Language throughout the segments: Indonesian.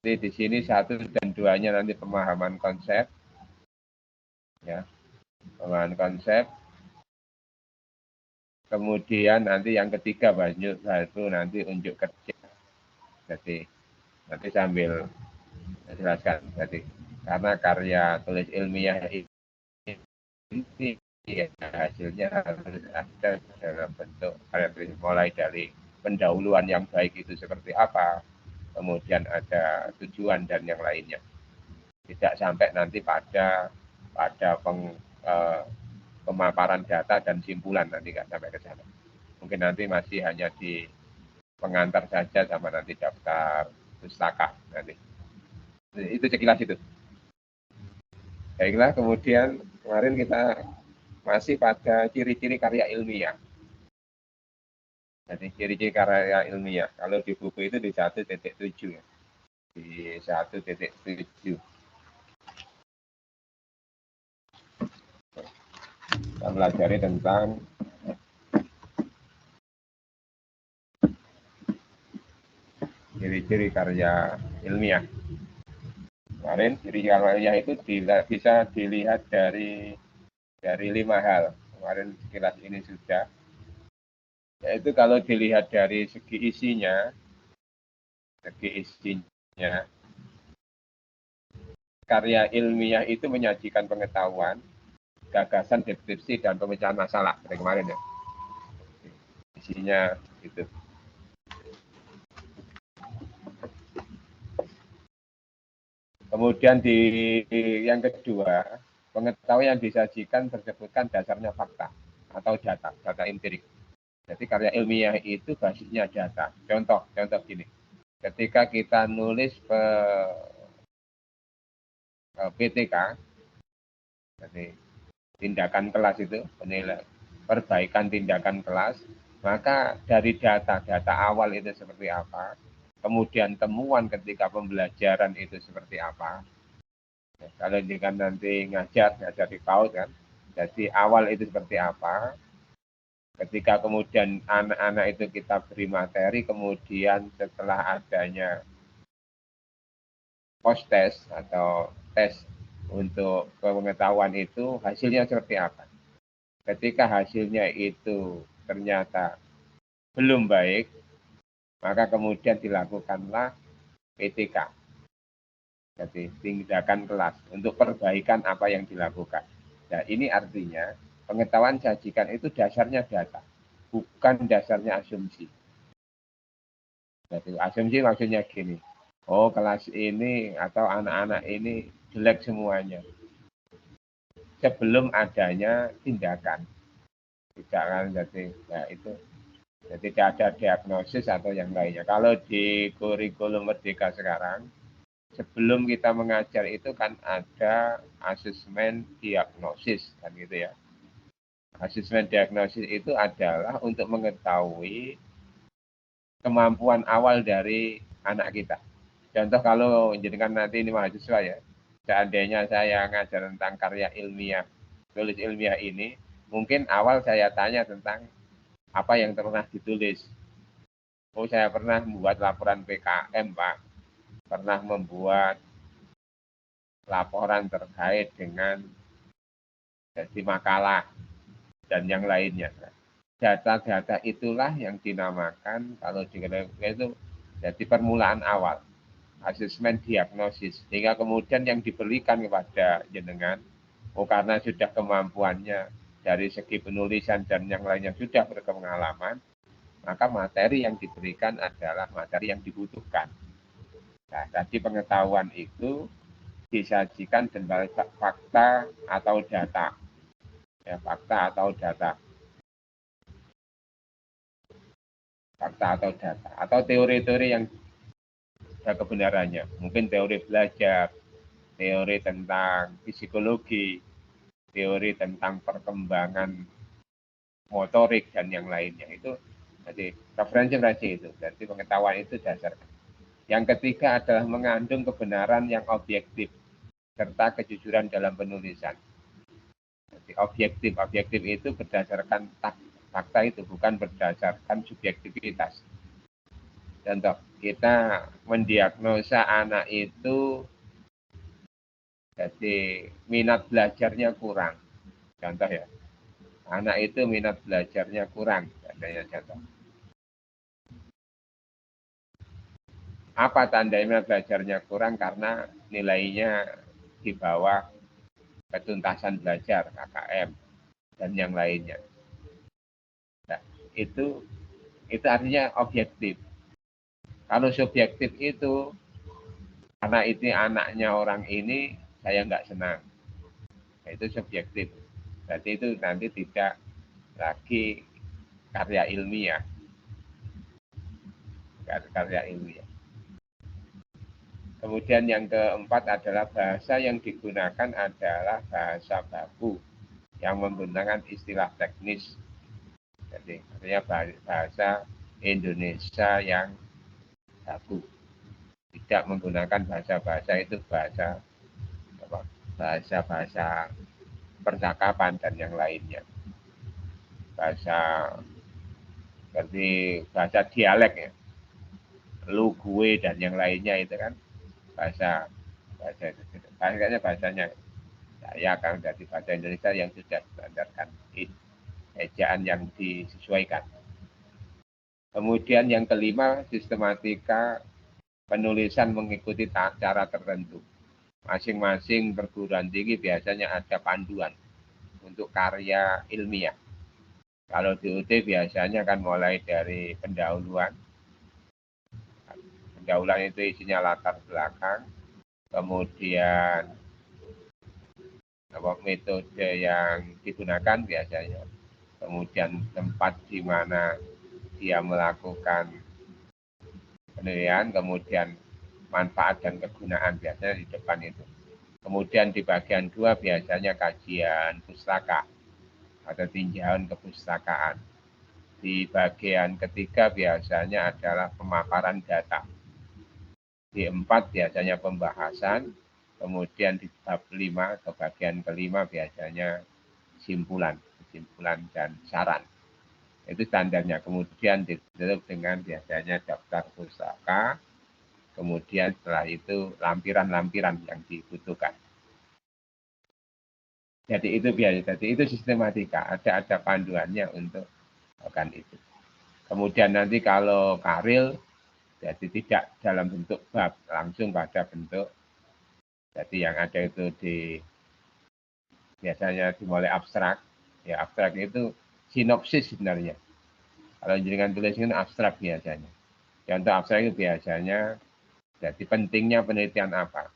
Jadi di sini 1 dan 2-nya nanti pemahaman konsep, ya, pemahaman konsep. Kemudian nanti yang ketiga baru nanti unjuk kerja. Jadi nanti sambil jelaskan. Jadi karena karya tulis ilmiah ini ya, hasilnya harus ada dalam bentuk karya tulis, mulai dari pendahuluan yang baik itu seperti apa, kemudian ada tujuan dan yang lainnya. Tidak sampai nanti pada pemaparan data dan simpulan, nanti nggak sampai ke sana. Mungkin nanti masih hanya di pengantar saja sama nanti daftar pustaka nanti. Itu sekilas itu. Baiklah, kemudian kemarin kita masih pada ciri-ciri karya ilmiah. Jadi ciri-ciri karya ilmiah. Kalau di buku itu di 1.7 ya. Di 1.7. Kita pelajari tentang ciri-ciri karya ilmiah. Kemarin ciri karya ilmiah itu bisa dilihat dari 5 hal. Kemarin sekilas ini sudah. Yaitu kalau dilihat dari segi isinya, karya ilmiah itu menyajikan pengetahuan, gagasan, deskripsi, dan pemecahan masalah. Dari kemarin ya. Isinya itu. Kemudian di yang kedua, pengetahuan yang disajikan tersebutkan dasarnya fakta atau data empirik. Jadi karya ilmiah itu basisnya data. Contoh gini. Ketika kita nulis PTK, jadi tindakan kelas itu, penilaian perbaikan tindakan kelas, maka dari data awal itu seperti apa, kemudian temuan ketika pembelajaran itu seperti apa. Kalau jika nanti ngajar di PAUD kan, jadi awal itu seperti apa, ketika kemudian anak-anak itu kita beri materi, kemudian setelah adanya post test atau tes untuk pengetahuan itu, hasilnya seperti apa. Ketika hasilnya itu ternyata belum baik, maka kemudian dilakukanlah PTK. Jadi tindakan kelas untuk perbaikan apa yang dilakukan. Nah, ini artinya pengetahuan sajikan itu dasarnya data, bukan dasarnya asumsi. Jadi asumsi maksudnya gini, oh kelas ini atau anak-anak ini jelek semuanya. Sebelum adanya tindakan. Tidak kan, jadi ya itu. Jadi tidak ada diagnosis atau yang lainnya. Kalau di kurikulum Merdeka sekarang, sebelum kita mengajar itu kan ada asesmen diagnosis kan gitu ya. Asesmen diagnosis itu adalah untuk mengetahui kemampuan awal dari anak kita. Contoh kalau jenengan nanti ini mahasiswa ya, seandainya saya ngajar tentang karya ilmiah, tulis ilmiah ini, mungkin awal saya tanya tentang apa yang pernah ditulis. Oh, saya pernah membuat laporan PKM, Pak. Pernah membuat laporan terkait dengan jadi makalah dan yang lainnya. Data-data itulah yang dinamakan kalau di itu jadi permulaan awal, asesmen diagnosis, sehingga kemudian yang diberikan kepada jenengan, oh karena sudah kemampuannya dari segi penulisan dan yang lainnya sudah berpengalaman, maka materi yang diberikan adalah materi yang dibutuhkan. Nah, tadi pengetahuan itu disajikan dengan fakta atau data. Ya, fakta atau data. Fakta atau data. Atau teori-teori yang ada kebenarannya. Mungkin teori belajar, teori tentang psikologi, teori tentang perkembangan motorik dan yang lainnya. Itu jadi referensi itu. Jadi pengetahuan itu dasar. Yang ketiga adalah mengandung kebenaran yang objektif serta kejujuran dalam penulisan. Jadi objektif itu berdasarkan fakta itu, bukan berdasarkan subjektivitas. Contoh, kita mendiagnosa anak itu jadi minat belajarnya kurang. Contoh ya, anak itu minat belajarnya kurang. Adanya contoh. Apa tanda minat belajarnya kurang? Karena nilainya di bawah ketuntasan belajar, KKM, dan yang lainnya. Nah, itu artinya objektif. Kalau subjektif itu, karena itu anaknya orang ini, saya nggak senang. Nah, itu subjektif. Berarti itu nanti tidak lagi karya ilmiah. Karya ilmiah. Kemudian yang keempat adalah bahasa yang digunakan adalah bahasa baku yang menggunakan istilah teknis. Jadi artinya bahasa Indonesia yang baku. Tidak menggunakan bahasa-bahasa itu bahasa percakapan dan yang lainnya. Bahasa seperti bahasa dialek ya. Lu, gue dan yang lainnya itu kan bahasa itu. Bahasanya saya akan dari bahasa Indonesia yang sudah standarkan ejaan yang disesuaikan. Kemudian yang kelima, sistematika penulisan mengikuti cara tertentu. Masing-masing perguruan tinggi biasanya ada panduan untuk karya ilmiah. Kalau di UT biasanya kan mulai dari pendahuluan. Pendahuluan itu isinya latar belakang, kemudian metode yang digunakan biasanya, kemudian tempat di mana dia melakukan penilaian, kemudian manfaat dan kegunaan biasanya di depan itu. Kemudian di bagian 2 biasanya kajian pustaka atau tinjauan kepustakaan. Di bagian ketiga biasanya adalah pemaparan data. Di 4 biasanya pembahasan, kemudian di bab 5 atau bagian kelima biasanya kesimpulan dan saran. Itu standarnya. Kemudian ditutup dengan biasanya daftar pustaka, kemudian setelah itu lampiran-lampiran yang dibutuhkan. Jadi itu sistematika, ada panduannya untuk melakukan itu. Kemudian nanti kalau karil, jadi tidak dalam bentuk bab, langsung pada bentuk, jadi yang ada itu biasanya dimulai abstrak. Ya abstrak itu sinopsis sebenarnya. Kalau jenengan tuliskan abstrak biasanya. Contoh abstrak itu biasanya, jadi pentingnya penelitian apa?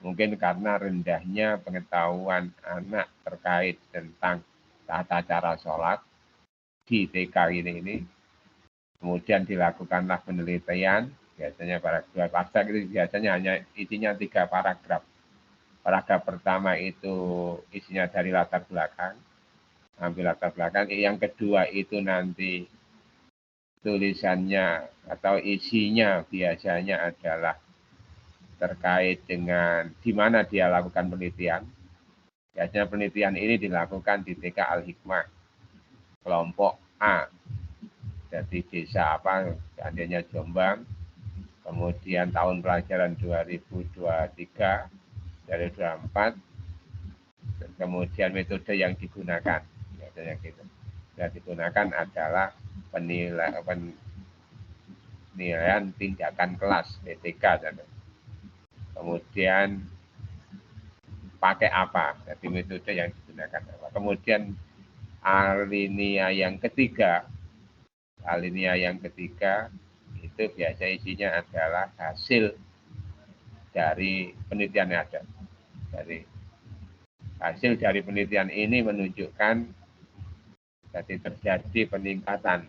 Mungkin karena rendahnya pengetahuan anak terkait tentang tata cara sholat di TK ini. Kemudian dilakukanlah penelitian, biasanya paragraf abstrak itu biasanya hanya isinya 3 paragraf. Paragraf pertama itu isinya dari latar belakang, ambil latar belakang. Yang kedua itu nanti tulisannya atau isinya biasanya adalah terkait dengan di mana dia lakukan penelitian. Biasanya penelitian ini dilakukan di TK Al-Hikmah, kelompok A. Jadi desa apa, seandainya Jombang, kemudian tahun pelajaran 2023 dari 24, kemudian metode yang digunakan. Biasanya gitu. Yang digunakan adalah penilaian tindakan kelas PTK. Kemudian pakai apa, jadi metode yang digunakan apa. Kemudian alinea yang ketiga itu biasa isinya adalah hasil dari penelitian yang ada. Dari hasil dari penelitian ini menunjukkan jadi terjadi peningkatan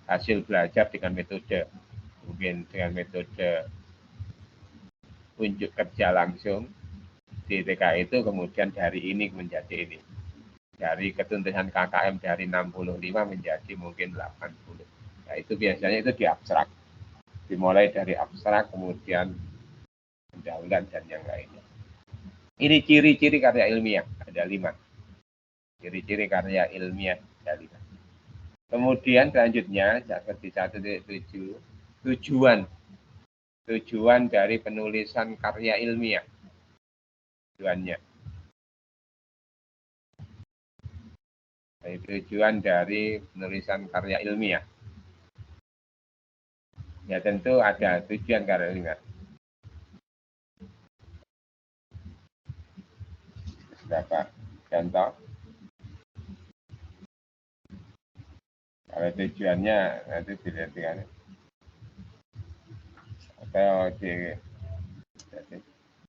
hasil belajar dengan metode, mungkin dengan metode unjuk kerja langsung di TK itu, kemudian dari ini menjadi ini, dari ketuntasan KKM dari 65 menjadi mungkin 80. Nah itu biasanya itu di abstrak, dimulai dari abstrak kemudian pendahuluan dan yang lainnya. Ini ciri-ciri karya ilmiah ada 5. Ciri-ciri karya ilmiah ada 5. Kemudian selanjutnya seperti 1.7 tujuan dari penulisan karya ilmiah. Tujuannya. Tujuan dari penulisan karya ilmiah. Ya tentu ada tujuan karya ilmiah. Berapa contoh? Kalau tujuannya nanti dilihat atau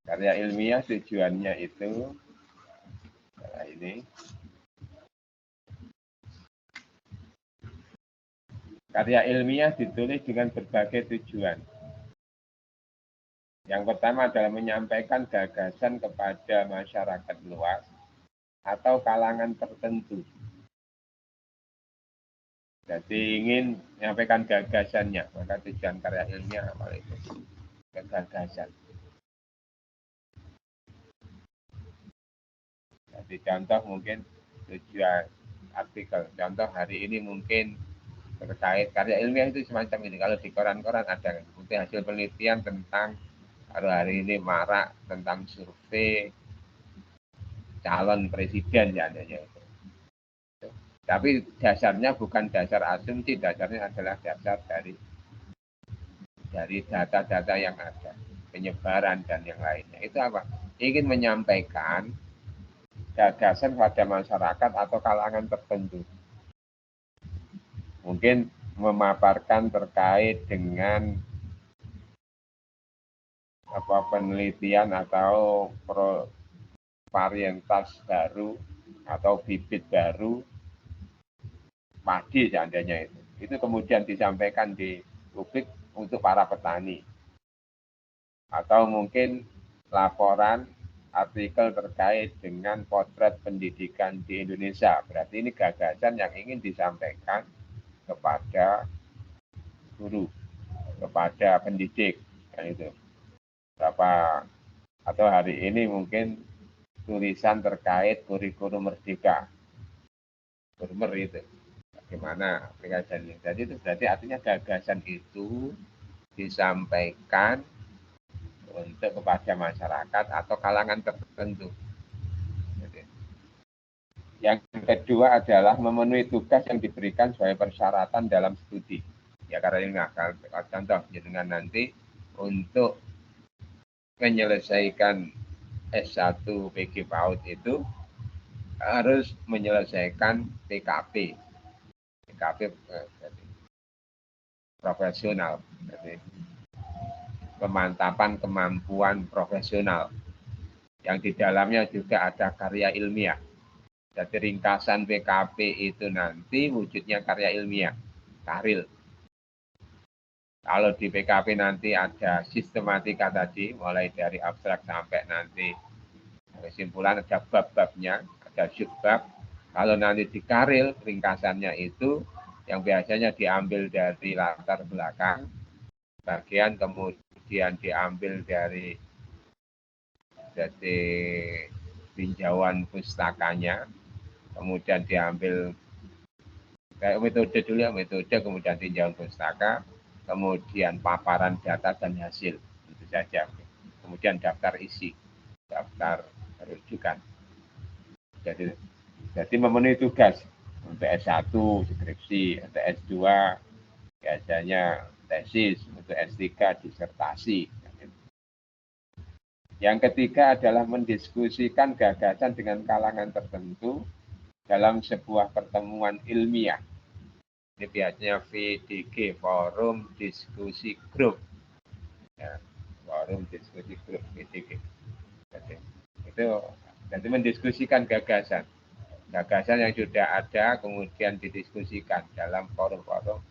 karya ilmiah tujuannya itu ini karya ilmiah ditulis dengan berbagai tujuan. Yang pertama adalah menyampaikan gagasan kepada masyarakat luas atau kalangan tertentu. Jadi ingin menyampaikan gagasannya, maka tujuan karya ilmiah apa itu? Gagasan. Jadi contoh mungkin tujuan artikel. Contoh hari ini mungkin terkait karya ilmiah itu semacam ini. Kalau di koran-koran ada mungkin hasil penelitian tentang kalau hari ini marak tentang survei calon presiden ya adanya itu. Tapi dasarnya bukan dasar asumsi, dasarnya adalah dasar dari data-data yang ada, penyebaran dan yang lainnya. Itu apa? Ingin menyampaikan gagasan pada masyarakat atau kalangan tertentu. Mungkin memaparkan terkait dengan penelitian atau varietas baru atau bibit baru padi seandainya itu kemudian disampaikan di publik untuk para petani atau mungkin laporan artikel terkait dengan potret pendidikan di Indonesia. Berarti ini gagasan yang ingin disampaikan kepada guru, kepada pendidik, kan itu. Berapa atau hari ini mungkin tulisan terkait kurikulum merdeka, kurmer itu. Bagaimana aplikasinya? Jadi itu berarti artinya gagasan itu disampaikan untuk kepada masyarakat atau kalangan tertentu. Jadi, yang kedua adalah memenuhi tugas yang diberikan sebagai persyaratan dalam studi. Ya karena ini contoh dengan nanti untuk menyelesaikan S1 PG PAUD itu harus menyelesaikan PKP. PKP profesional. Jadi, pemantapan kemampuan profesional yang di dalamnya juga ada karya ilmiah. Jadi ringkasan PKP itu nanti wujudnya karya ilmiah, karil. Kalau di PKP nanti ada sistematika tadi, mulai dari abstrak sampai nanti kesimpulan, ada bab-babnya, ada subbab. Kalau nanti di karil, ringkasannya itu yang biasanya diambil dari latar belakang, bagian kemudian diambil dari tinjauan pustakanya, kemudian diambil kayak metode dulu ya, metode kemudian tinjauan pustaka, kemudian paparan data dan hasil, itu saja. Kemudian daftar isi, daftar rujukan. Jadi memenuhi tugas untuk S1 skripsi, untuk S2 biasanya tesis, untuk S3 disertasi. Yang ketiga adalah mendiskusikan gagasan dengan kalangan tertentu dalam sebuah pertemuan ilmiah. Ini biasanya VDG, Forum Diskusi Grup. Ya, Forum Diskusi Grup, VDG. Jadi mendiskusikan gagasan. Gagasan yang sudah ada kemudian didiskusikan dalam forum-forum.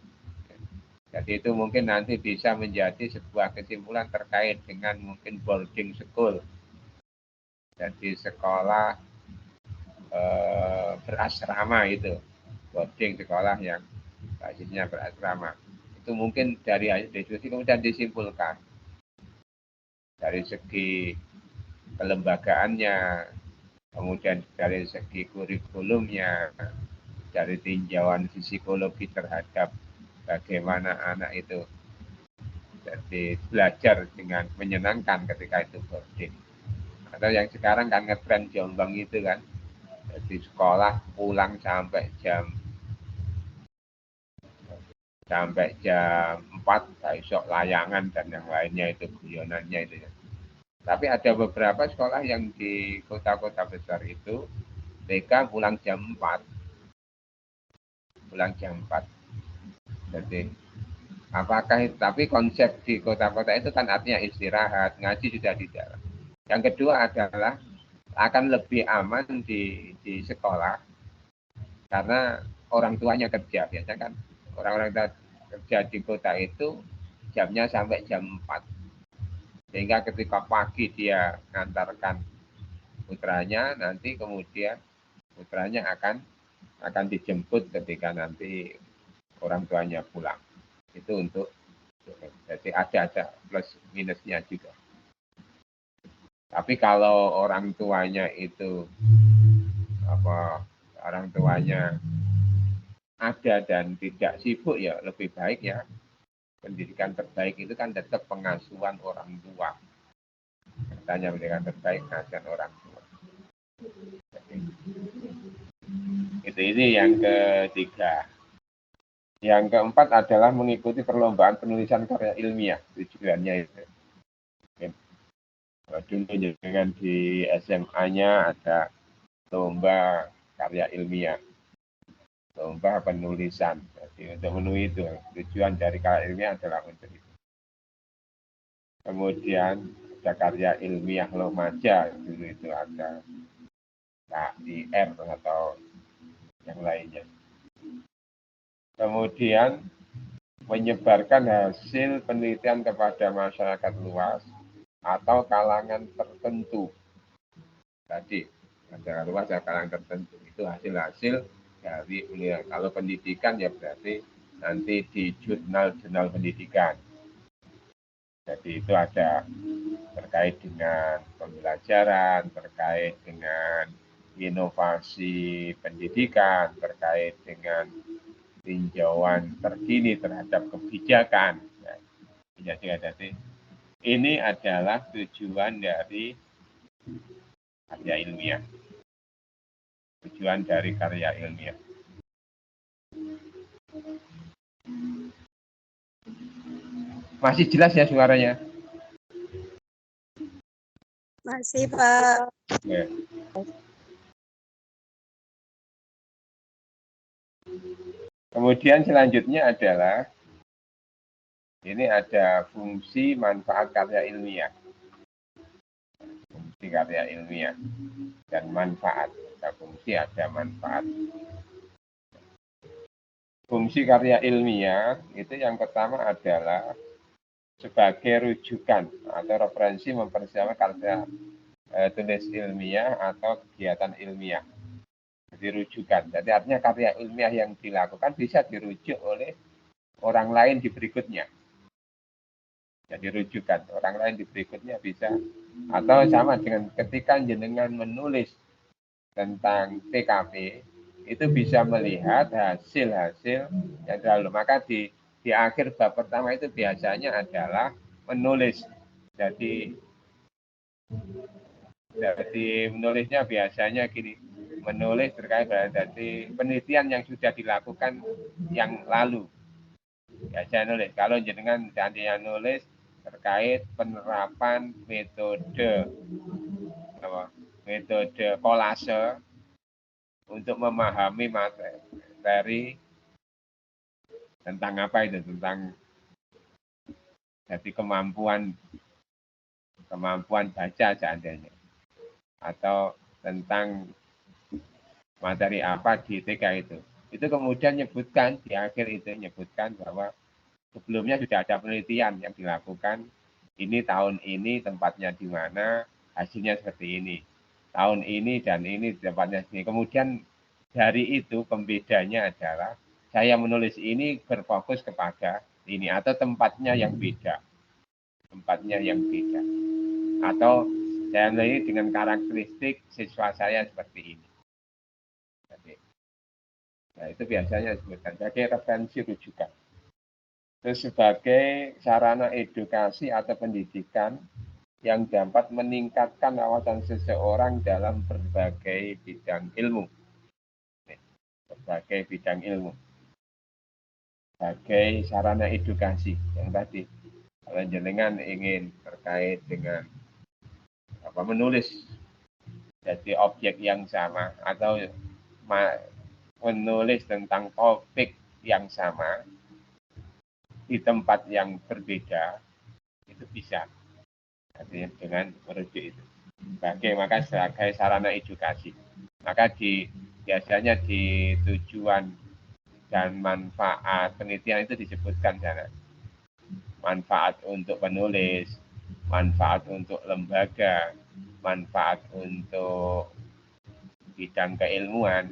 Jadi itu mungkin nanti bisa menjadi sebuah kesimpulan terkait dengan mungkin boarding school. Jadi sekolah berasrama itu. Boarding sekolah yang basisnya berasrama. Itu mungkin dari hasil diskusi kemudian disimpulkan. Dari segi kelembagaannya, kemudian dari segi kurikulumnya, dari tinjauan psikologi terhadap bagaimana anak itu jadi belajar dengan menyenangkan ketika itu boarding. Atau yang sekarang kan ngetren Jombang itu kan, jadi sekolah pulang sampai jam 4, besok layangan dan yang lainnya itu guyonannya itu ya. Tapi ada beberapa sekolah yang di kota-kota besar itu TK pulang jam 4. Pulang jam 4. Jadi apakah tapi konsep di kota-kota itu kan artinya istirahat, ngaji sudah tidak. Yang kedua adalah akan lebih aman di sekolah karena orang tuanya kerja. Biasanya kan orang-orang kerja di kota itu jamnya sampai jam 4. Sehingga ketika pagi dia mengantarkan putranya, nanti kemudian putranya akan dijemput ketika nanti orang tuanya pulang. Itu untuk jadi ada plus minusnya juga. Tapi kalau orang tuanya itu orang tuanya ada dan tidak sibuk ya lebih baik ya. Pendidikan terbaik itu kan tetap pengasuhan orang tua. Katanya pendidikan terbaik pengasuhan orang tua. Jadi, ini yang ketiga. Yang keempat adalah mengikuti perlombaan penulisan karya ilmiah. Tujuannya itu. Dulu dengan di SMA-nya ada lomba karya ilmiah, lomba penulisan. Jadi untuk memenuhi itu, tujuan dari karya ilmiah adalah untuk itu. Kemudian ada karya ilmiah remaja, dulu itu ada KIR atau yang lainnya. Kemudian menyebarkan hasil penelitian kepada masyarakat luas atau kalangan tertentu. Tadi masyarakat luas atau kalangan tertentu itu hasil-hasil dari kalau pendidikan ya berarti nanti di jurnal-jurnal pendidikan. Jadi itu ada terkait dengan pembelajaran, terkait dengan inovasi pendidikan, terkait dengan tinjauan terkini terhadap kebijakan. Jadi ini adalah tujuan dari karya ilmiah. Tujuan dari karya ilmiah. Masih jelas ya suaranya? Masih, Pak. Ya. Kemudian selanjutnya adalah ini ada fungsi manfaat karya ilmiah. Fungsi karya ilmiah dan manfaat. Ada fungsi, ada manfaat. Fungsi karya ilmiah itu yang pertama adalah sebagai rujukan atau referensi mempersiapkan karya tulis ilmiah atau kegiatan ilmiah. Jadi rujukan. Jadi artinya karya ilmiah yang dilakukan bisa dirujuk oleh orang lain di berikutnya. Jadi rujukan orang lain di berikutnya bisa, atau sama dengan ketika jenengan menulis tentang TKP itu bisa melihat hasil-hasil yang terlalu. Maka di akhir bab pertama itu biasanya adalah menulis. Jadi menulisnya biasanya gini, menulis terkait dari penelitian yang sudah dilakukan yang lalu. Ya saya nulis. Kalau jenengan seandainya nulis terkait penerapan metode kolase untuk memahami materi tentang apa itu, tentang jadi kemampuan baca seandainya, atau tentang materi apa di TK itu kemudian nyebutkan di akhir itu nyebutkan bahwa sebelumnya sudah ada penelitian yang dilakukan, ini tahun ini tempatnya di mana, hasilnya seperti ini. Tahun ini dan ini tempatnya sini. Kemudian dari itu pembedanya adalah saya menulis ini berfokus kepada ini atau tempatnya yang beda. Tempatnya yang beda. Atau saya menulis dengan karakteristik siswa saya seperti ini. Nah, itu biasanya disebutkan sebagai referensi rujukan. Terus sebagai sarana edukasi atau pendidikan yang dapat meningkatkan wawasan seseorang dalam berbagai bidang ilmu. Berbagai bidang ilmu. Sebagai sarana edukasi yang tadi. Kalau jenengan ingin terkait dengan menulis jadi objek yang sama atau menulis tentang topik yang sama di tempat yang berbeda, itu bisa. Artinya dengan merujuk itu. Maka sebagai sarana edukasi. Maka biasanya di tujuan dan manfaat penelitian itu disebutkan sana. Manfaat untuk penulis, manfaat untuk lembaga, manfaat untuk bidang keilmuan,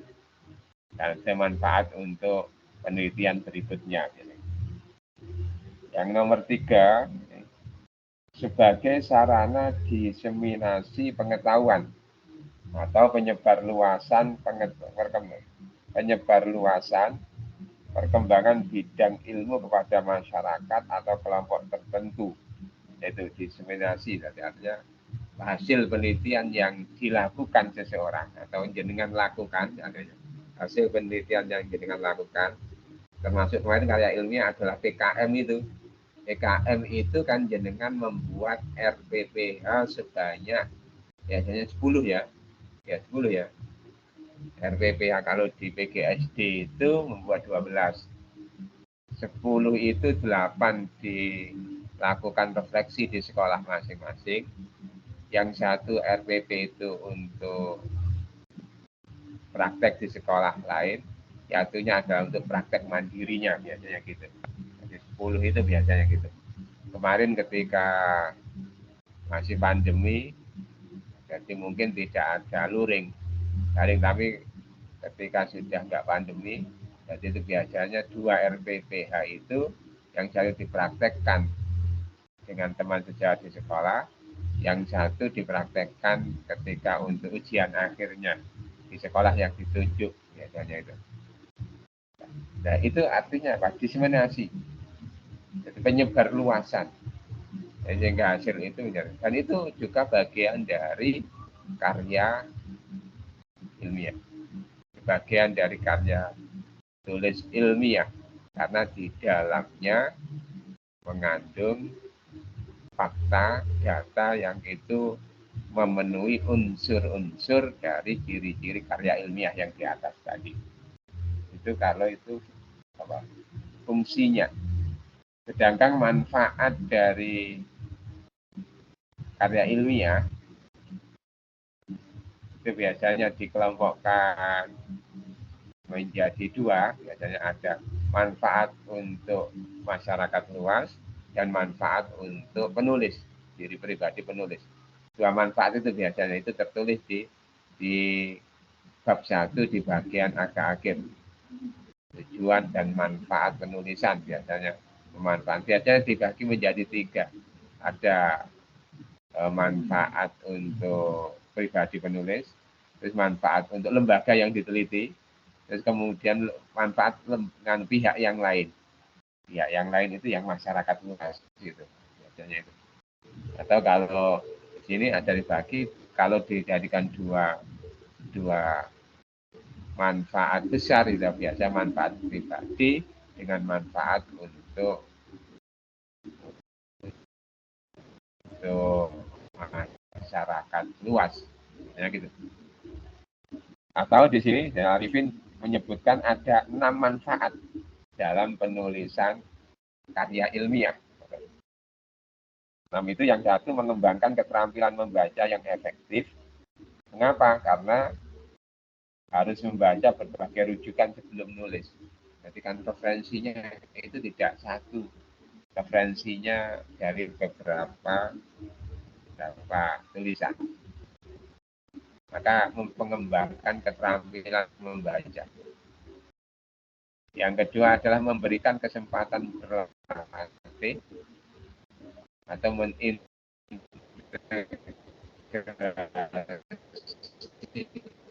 dan manfaat untuk penelitian berikutnya. Yang nomor 3, sebagai sarana diseminasi pengetahuan atau penyebarluasan perkembangan bidang ilmu kepada masyarakat atau kelompok tertentu, yaitu diseminasi, artinya hasil penelitian yang dilakukan seseorang atau jenengan lakukan, hasil penelitian yang jenengan lakukan, termasuk kemarin karya ilmiah adalah PKM itu. PKM itu kan jenengan membuat RPPH sebanyak biasanya 10 ya. Ya 10 ya. RPPH kalau di PGSD itu membuat 12. 10 itu 8 dilakukan refleksi di sekolah masing-masing. Yang satu RPP itu untuk praktek di sekolah lain, satunya adalah untuk praktek mandirinya biasanya gitu. Jadi 10 itu biasanya gitu. Kemarin ketika masih pandemi, jadi mungkin tidak ada luring, tapi ketika sudah nggak pandemi, jadi itu biasanya 2 RPPH itu yang satu dipraktekkan dengan teman sejawat di sekolah, yang satu dipraktekkan ketika untuk ujian akhirnya di sekolah yang ditunjuk biasanya itu. Nah itu artinya apa? Diseminasi, jadi penyebar luasan. Sehingga hasil itu, dan itu juga bagian dari karya ilmiah, bagian dari karya tulis ilmiah, karena di dalamnya mengandung fakta, data yang itu memenuhi unsur-unsur dari ciri-ciri karya ilmiah yang di atas tadi. Itu kalau itu apa, fungsinya. Sedangkan manfaat dari karya ilmiah itu biasanya dikelompokkan menjadi 2, biasanya ada manfaat untuk masyarakat luas dan manfaat untuk penulis, diri pribadi penulis. 2 manfaat itu biasanya itu tertulis di bab 1 di bagian agak-akhir. Tujuan dan manfaat penulisan biasanya dibagi menjadi 3. Ada manfaat untuk pribadi penulis, terus manfaat untuk lembaga yang diteliti, terus kemudian manfaat dengan pihak yang lain. Pihak yang lain itu yang masyarakat luas gitu biasanya itu. Atau kalau di sini ada dibagi, kalau dijadikan dua manfaat besar itu biasa manfaat pribadi dengan manfaat untuk masyarakat luas, ya gitu. Atau di sini Arifin menyebutkan ada 6 manfaat dalam penulisan karya ilmiah. 6 itu yang satu mengembangkan keterampilan membaca yang efektif. Mengapa? Karena harus membaca berbagai rujukan sebelum nulis. Jadi kan referensinya itu tidak satu, referensinya dari beberapa tulisan. Maka mengembangkan keterampilan membaca. Yang kedua adalah memberikan kesempatan berlatih atau mengintegrasi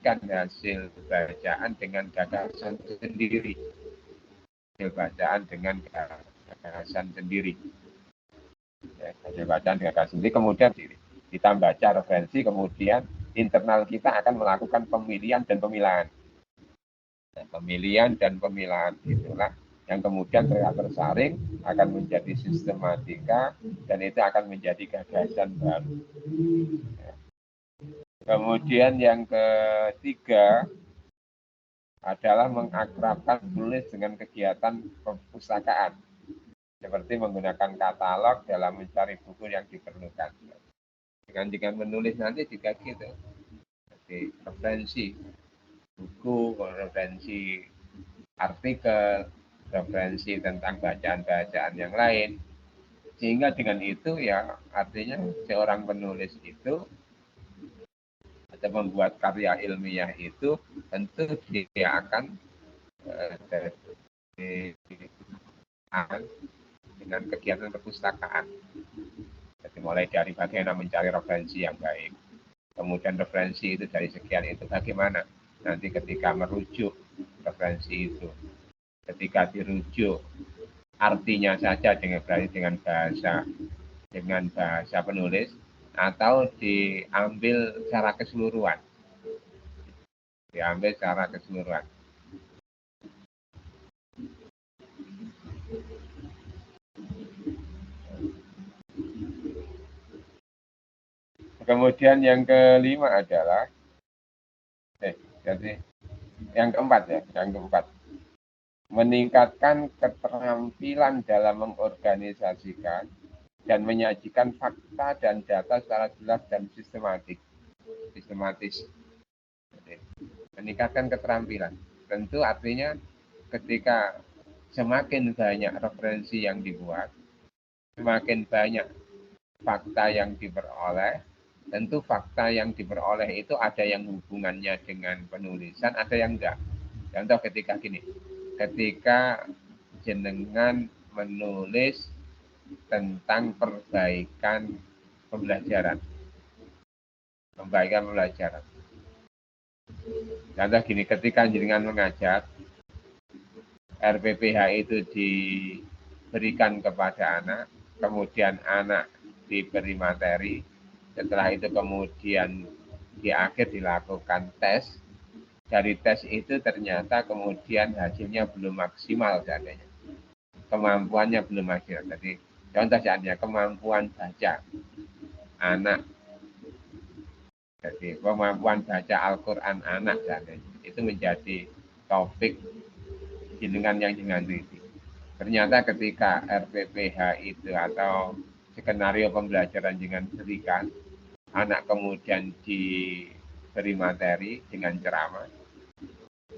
mengaitkan hasil bacaan dengan gagasan sendiri. Hasil bacaan dengan gagasan sendiri. Ya, hasil bacaan dengan gagasan sendiri, kemudian kita baca referensi, kemudian internal kita akan melakukan pemilihan dan pemilahan. Nah, pemilihan dan pemilahan itulah yang kemudian tersaring akan menjadi sistematika dan itu akan menjadi gagasan baru. Ya. Kemudian yang ketiga adalah mengakrabkan tulis dengan kegiatan perpustakaan, seperti menggunakan katalog dalam mencari buku yang diperlukan. Dengan menulis nanti juga gitu, jadi referensi buku, referensi artikel, referensi tentang bacaan-bacaan yang lain, sehingga dengan itu ya artinya seorang penulis itu atau membuat karya ilmiah itu tentu dia akan dengan kegiatan perpustakaan. Jadi mulai dari bagaimana mencari referensi yang baik, kemudian referensi itu dari sekian itu bagaimana nanti ketika merujuk referensi itu, ketika dirujuk artinya saja dengan bahasa penulis atau diambil secara keseluruhan. Kemudian yang kelima adalah jadi yang keempat meningkatkan keterampilan dalam mengorganisasikan dan menyajikan fakta dan data secara jelas dan sistematis. Meningkatkan keterampilan. Tentu artinya ketika semakin banyak referensi yang dibuat, semakin banyak fakta yang diperoleh, tentu fakta yang diperoleh itu ada yang hubungannya dengan penulisan, ada yang enggak. Contoh ketika jenengan menulis tentang perbaikan pembelajaran. Contoh ketika jenengan mengajar, RPPH itu diberikan kepada anak, kemudian anak diberi materi, setelah itu kemudian di akhir dilakukan tes. Dari tes itu ternyata kemudian hasilnya belum maksimal seandainya. Kemampuannya belum maksimal. Jadi contoh seandainya kemampuan baca anak. Jadi kemampuan baca Al-Quran anak seandainya. Itu menjadi topik jenengan yang dengan teliti. Ternyata ketika RPPH itu atau skenario pembelajaran dengan berikan, anak kemudian diberi materi dengan ceramah,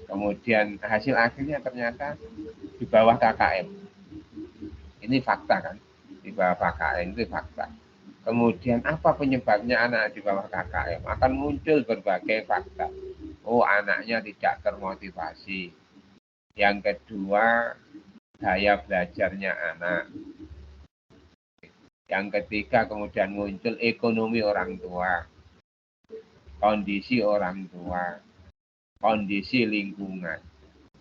kemudian hasil akhirnya ternyata di bawah KKM. Ini fakta kan, di bawah KKM itu fakta. Kemudian apa penyebabnya anak di bawah KKM? Akan muncul berbagai fakta. Oh, anaknya tidak termotivasi. Yang kedua, gaya belajarnya anak. Yang ketiga kemudian muncul ekonomi orang tua, kondisi orang tua, kondisi lingkungan.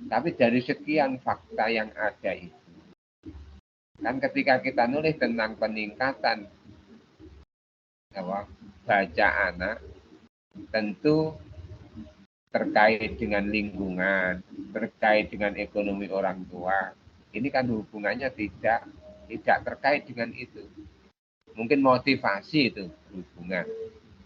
Tapi dari sekian fakta yang ada itu, kan ketika kita nulis tentang peningkatan baca anak, tentu terkait dengan lingkungan, terkait dengan ekonomi orang tua. Ini kan hubungannya tidak terkait dengan itu. Mungkin motivasi itu hubungan.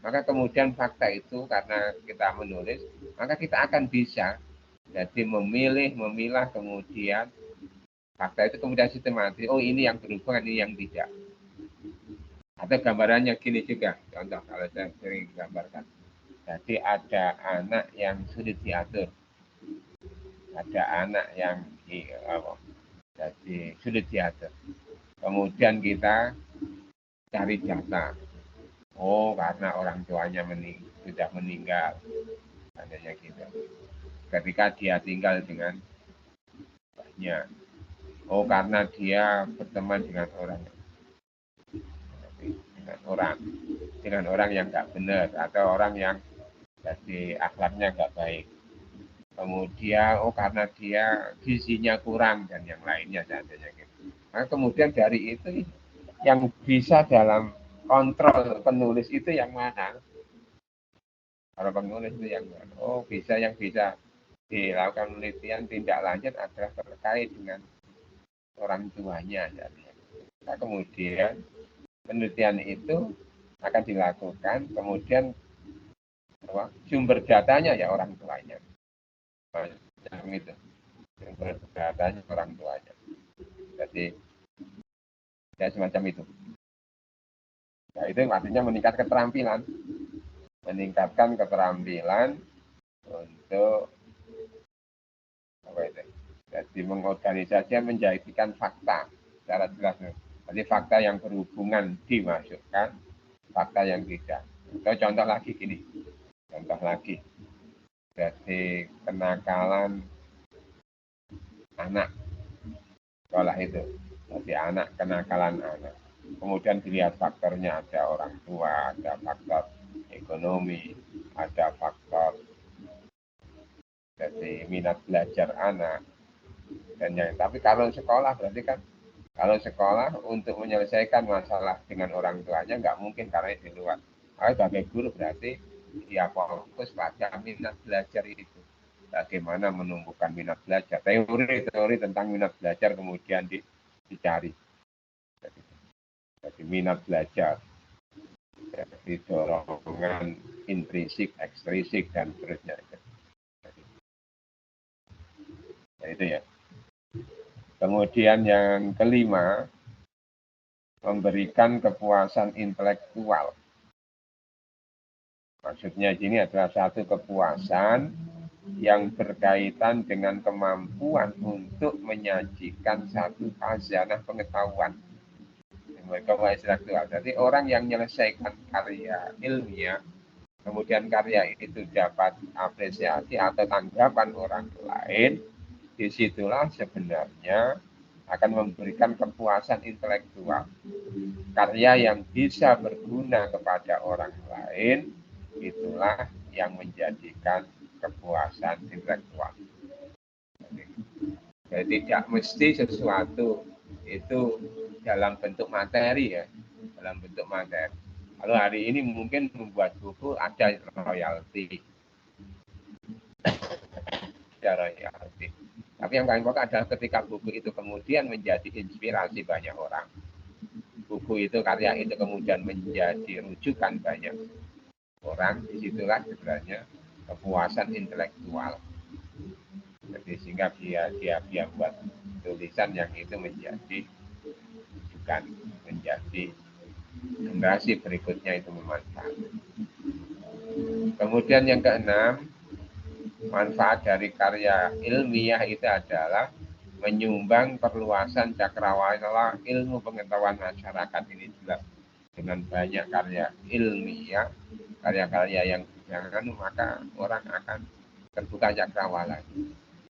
Maka kemudian fakta itu karena kita menulis, maka kita akan bisa jadi memilah kemudian fakta itu kemudian sistematis. Oh, ini yang berhubungan, ini yang tidak. Atau gambarannya gini juga, contoh kalau saya sering gambarkan. Jadi ada anak yang sulit diatur, ada anak yang jadi sulit diatur. Kemudian kita cari data. Oh, karena orang tuanya sudah meninggal. Adanya gitu. Ketika dia tinggal dengan banyak. Oh, karena dia berteman dengan orang yang nggak benar atau orang yang Jadi akhlaknya nggak baik. Kemudian, karena dia gizinya kurang dan yang lainnya seandainya gitu. Nah, kemudian dari itu yang bisa dalam kontrol penulis itu yang mana? Kalau penulis itu yang mana? Yang bisa dilakukan penelitian tindak lanjut adalah terkait dengan orang tuanya. Nah, kemudian penelitian itu akan dilakukan, kemudian sumber datanya ya orang tuanya. Macam itu. Sumber datanya orang tuanya. Jadi ya semacam itu. Nah, itu artinya meningkatkan keterampilan untuk apa itu? Jadi mengorganisasi, menjadikan fakta secara jelas. Jadi fakta yang berhubungan dimasukkan, fakta yang tidak. Atau contoh lagi gini, jadi kenakalan anak sekolah itu, jadi kenakalan anak. Kemudian dilihat faktornya, ada orang tua, ada faktor ekonomi, ada faktor jadi minat belajar anak dan yang. Tapi kalau sekolah berarti kan, kalau sekolah untuk menyelesaikan masalah dengan orang tuanya nggak mungkin karena di luar. Kalau sebagai guru berarti ya fokus pada minat belajar itu. Bagaimana menumbuhkan minat belajar, teori tentang minat belajar kemudian dicari. Jadi minat belajar, jadi dorongan intrinsik, ekstrinsik dan seterusnya. Nah, itu ya. Kemudian yang kelima, memberikan kepuasan intelektual. Maksudnya ini adalah satu kepuasan yang berkaitan dengan kemampuan untuk menyajikan satu khazanah pengetahuan. Jadi orang yang menyelesaikan karya ilmiah, kemudian karya itu dapat apresiasi atau tanggapan orang lain, disitulah sebenarnya akan memberikan kepuasan intelektual. Karya yang bisa berguna kepada orang lain, itulah yang menjadikan kepuasan intelektual. Jadi tidak mesti sesuatu itu dalam bentuk materi ya, dalam bentuk materi. Kalau hari ini mungkin membuat buku ada royalti, Tapi yang paling pokok adalah ketika buku itu kemudian menjadi inspirasi banyak orang. Buku itu, karya itu kemudian menjadi rujukan banyak orang, disitulah sebenarnya kepuasan intelektual. Jadi sehingga dia buat tulisan yang itu menjadi rujukan, menjadi generasi berikutnya itu memanfaatkan. Kemudian yang keenam, manfaat dari karya ilmiah itu adalah menyumbang perluasan cakrawala ilmu pengetahuan masyarakat. Ini jelas, dengan banyak karya ilmiah, karya-karya yang jangan, maka orang akan terbuka cakrawala.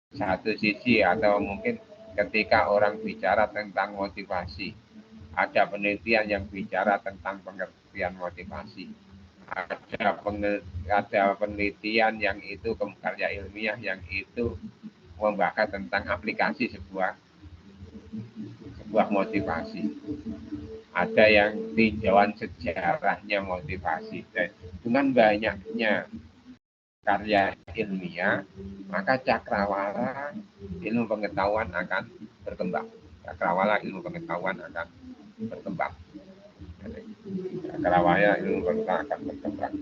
Satu sisi, atau mungkin ketika orang bicara tentang motivasi, ada penelitian yang bicara tentang pengertian motivasi, ada penelitian yang itu karya ilmiah yang itu membahas tentang aplikasi sebuah motivasi. Ada yang tinjauan sejarahnya motivasi. Dan dengan banyaknya karya ilmiah, maka cakrawala ilmu pengetahuan akan berkembang. Cakrawala ilmu pengetahuan akan berkembang. Cakrawala ilmu pengetahuan akan berkembang.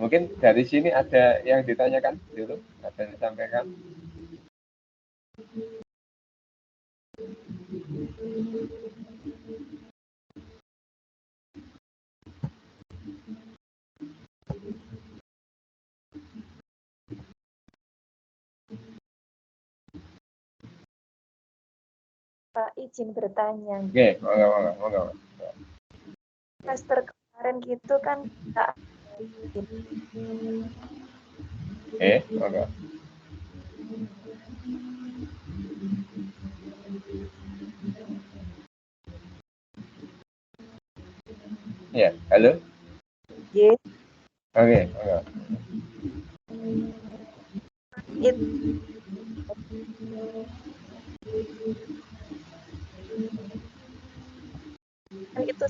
Mungkin dari sini ada yang ditanyakan dulu, ada yang disampaikan. Pak, izin bertanya. Oke, monggo. Semester kemarin gitu kan kita monggo. Ya, halo. Ye, Oke. itu itu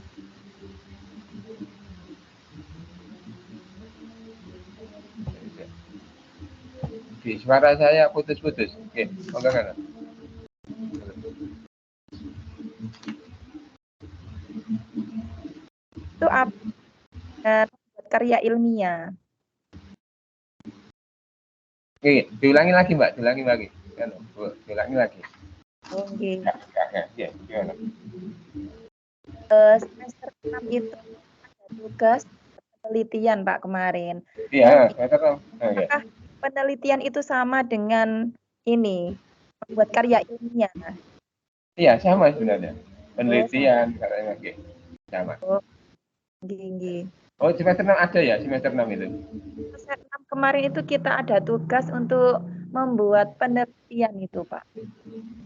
Di suara saya putus-putus. Oke, kan? apa karya ilmiah. Oke, diulangi lagi Mbak, diulangi lagi. Diulangi lagi. Oke. Ya, gimana? Semester 6 itu ada tugas penelitian Pak kemarin. Iya, Mungkin semester 6. apakah penelitian itu sama dengan ini membuat karya ilmiah? Iya, sama sebenarnya. Oh, Penelitian katanya oke. Sama. Gini. Oh, semester 6 ada ya, semester 6 itu. Semester 6 kemarin itu kita ada tugas untuk membuat penelitian itu, Pak.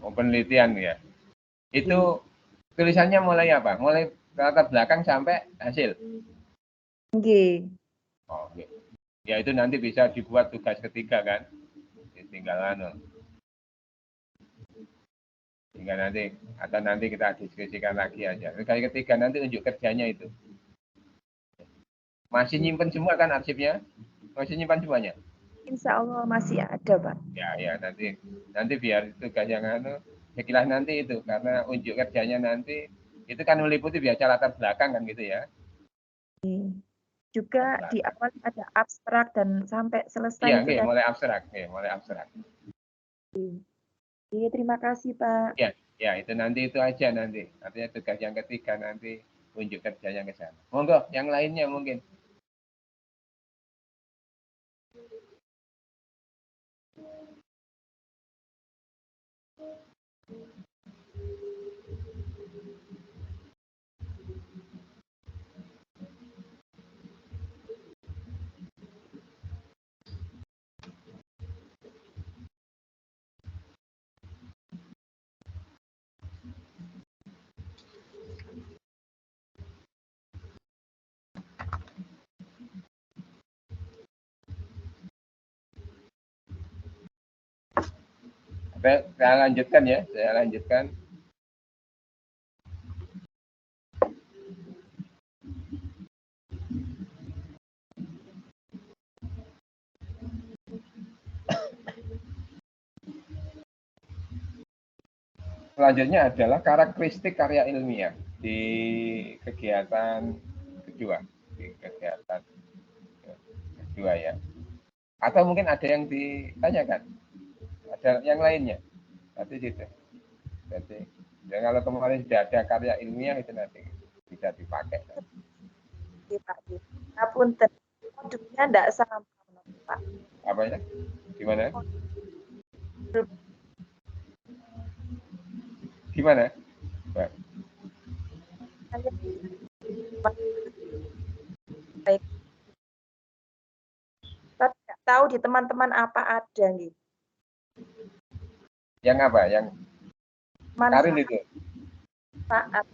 Oh, penelitian ya. Itu tulisannya mulai apa? Mulai latar belakang sampai hasil. Nggih. Oh, oke. Ya itu nanti bisa dibuat tugas ketiga kan? Tinggal tinggal nanti atau nanti kita diskusikan lagi aja. Kali ketiga nanti unjuk kerjanya itu. Masih nyimpen semua kan arsipnya? Masih nyimpan semuanya? Insya Allah masih ada, Pak. Ya nanti biar tugas yang sekilas nanti itu karena unjuk kerjanya nanti itu kan meliputi biasa latar belakang kan gitu ya. Juga di awal ada abstrak dan sampai selesai Iya, itu tadi. mulai abstrak, mulai abstrak. Terima kasih, Pak. Ya itu nanti itu aja nanti. Artinya tugas yang ketiga nanti unjuk kerjanya ke sana. Monggo, yang lainnya mungkin. Saya lanjutkan ya, saya lanjutkan. Selanjutnya adalah karakteristik karya ilmiah di kegiatan kedua, ya. Atau mungkin ada yang ditanyakan, ada yang lainnya. Nanti gitu. Jadi, ya kalau kemarin sudah ada karya ilmiah itu nanti bisa dipakai. Pak. Punten, modulnya tidak sama, Pak. Apa ya? Gimana? Gimana? Pak. Baik. Tapi nggak tahu di teman-teman apa ada nih. Yang apa? Yang Karin itu? Manfaat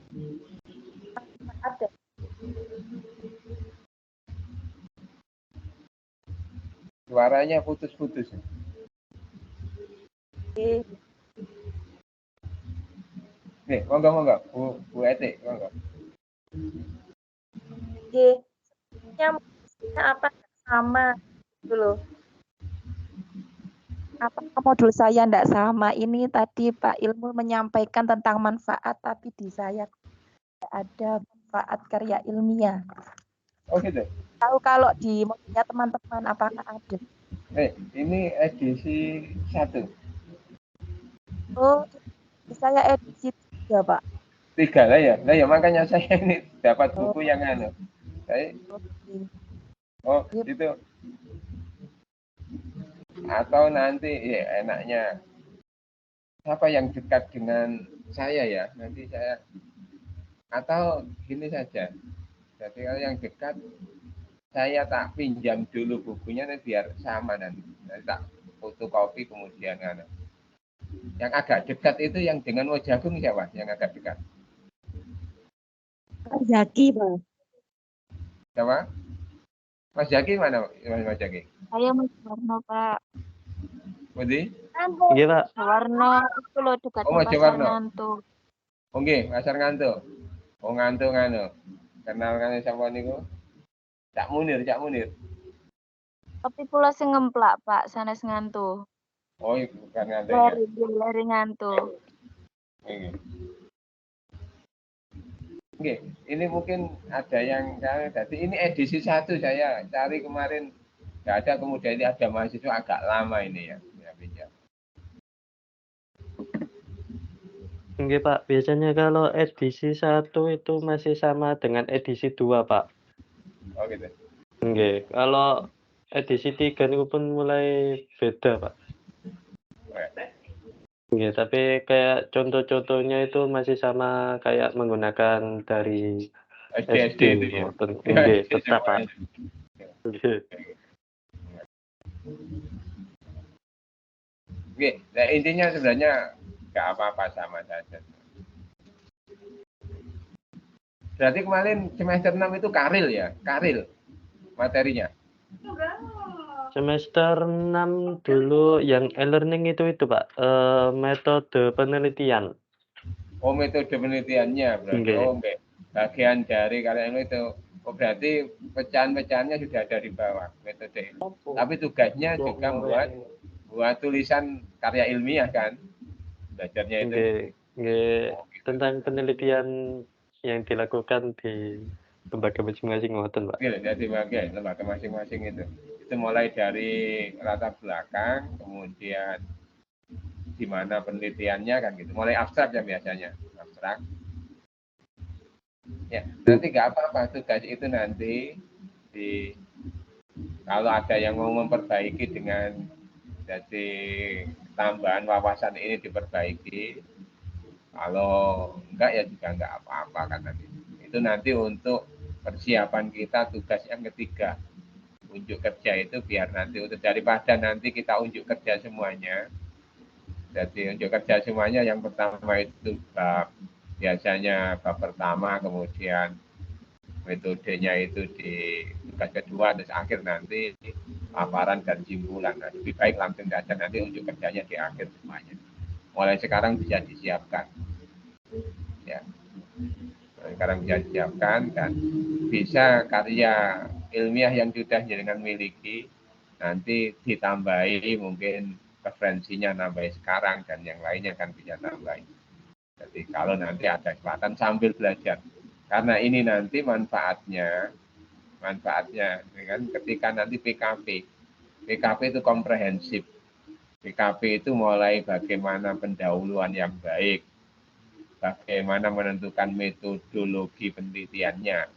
ada. Suaranya putus-putus. Nih, monggo, Bu Eti, monggo. Apa sama dulu? Apa modul saya tidak sama? Ini tadi Pak Ilmu menyampaikan tentang manfaat, tapi di saya tidak ada manfaat karya ilmiah. Oh gitu. Tahu kalau di modulnya teman-teman apakah ada? Ini edisi 1. Oh, saya edisi 3, Pak. 3 lah ya. Nah ya makanya saya ini dapat buku yang Saya, itu. Atau nanti ya enaknya siapa yang dekat dengan saya ya, nanti saya atau gini saja. Jadi kalau yang dekat saya tak pinjam dulu bukunya nanti biar sama nanti tak fotokopi kemudian yang agak dekat itu yang dengan Wajagung siapa yang agak dekat? Zaki, Pak. Siapa? Mas Jaki mana? Mas Jaki? Saya Mas Warno, Pak. Budi? Iya, Pak. Warno itu loh dekat Oh, Mas Pasar Warno. Ngantuk. Oke, Pasar Ngantuk. Oh, Ngantuk nganu. Kenal kan sapa niku? Cak Munir. Tapi kula sing ngemplak, Pak, sanes Ngantuk. Oh, bukan Ngantuk ya. Leri Ngantuk. Oke. Oke, ini mungkin ada yang jadi ini edisi 1 saya cari kemarin nggak ada, kemudian ini ada mahasiswa agak lama ini ya. Oke, Pak. Biasanya kalau edisi 1 itu masih sama dengan edisi 2, Pak. Oh gitu. Oke, kalau edisi 3 itu pun mulai beda, Pak. Oke, tapi kayak contoh-contohnya itu masih sama kayak menggunakan dari SD itu ya. Oke, tetap, Pak. Oke, nah intinya sebenarnya nggak apa-apa, sama saja. Berarti kemarin semester 6 itu karil ya, karil materinya. Semester 6 dulu yang e-learning itu Pak, metode penelitian. Oh, metode penelitiannya berarti. Okay. Oh, oke. Bagian dari kalian itu, oh berarti pecahan-pecahannya sudah ada di bawah metode. Tapi tugasnya juga buat tulisan karya ilmiah kan, belajarnya itu. Okay. Tentang penelitian yang dilakukan di lembaga masing-masing, Pak. Jadi bagian lembaga masing-masing itu mulai dari latar belakang, kemudian di mana penelitiannya kan gitu, mulai abstrak ya biasanya, abstrak. Ya, nanti nggak apa-apa, tugas itu nanti kalau ada yang mau memperbaiki dengan jadi tambahan wawasan ini diperbaiki, kalau enggak ya juga enggak apa-apa kan nanti. Itu nanti untuk persiapan kita tugas yang ketiga, unjuk kerja itu biar nanti untuk daripada nanti kita unjuk kerja semuanya. Jadi unjuk kerja semuanya yang pertama itu biasanya bab pertama, kemudian metodenya itu di tugas kedua, terus akhir nanti paparan dan simpulan. Nah, lebih baik langsung saja nanti unjuk kerjanya di akhir semuanya. Mulai sekarang bisa disiapkan. Ya. Sekarang bisa disiapkan dan bisa karya ilmiah yang sudah jenengan miliki nanti ditambahi, mungkin referensinya nambah sekarang dan yang lainnya kan bisa tambahin. Jadi kalau nanti ada kesempatan sambil belajar, karena ini nanti manfaatnya kan ketika nanti PKP itu komprehensif. PKP itu mulai bagaimana pendahuluan yang baik, bagaimana menentukan metodologi penelitiannya,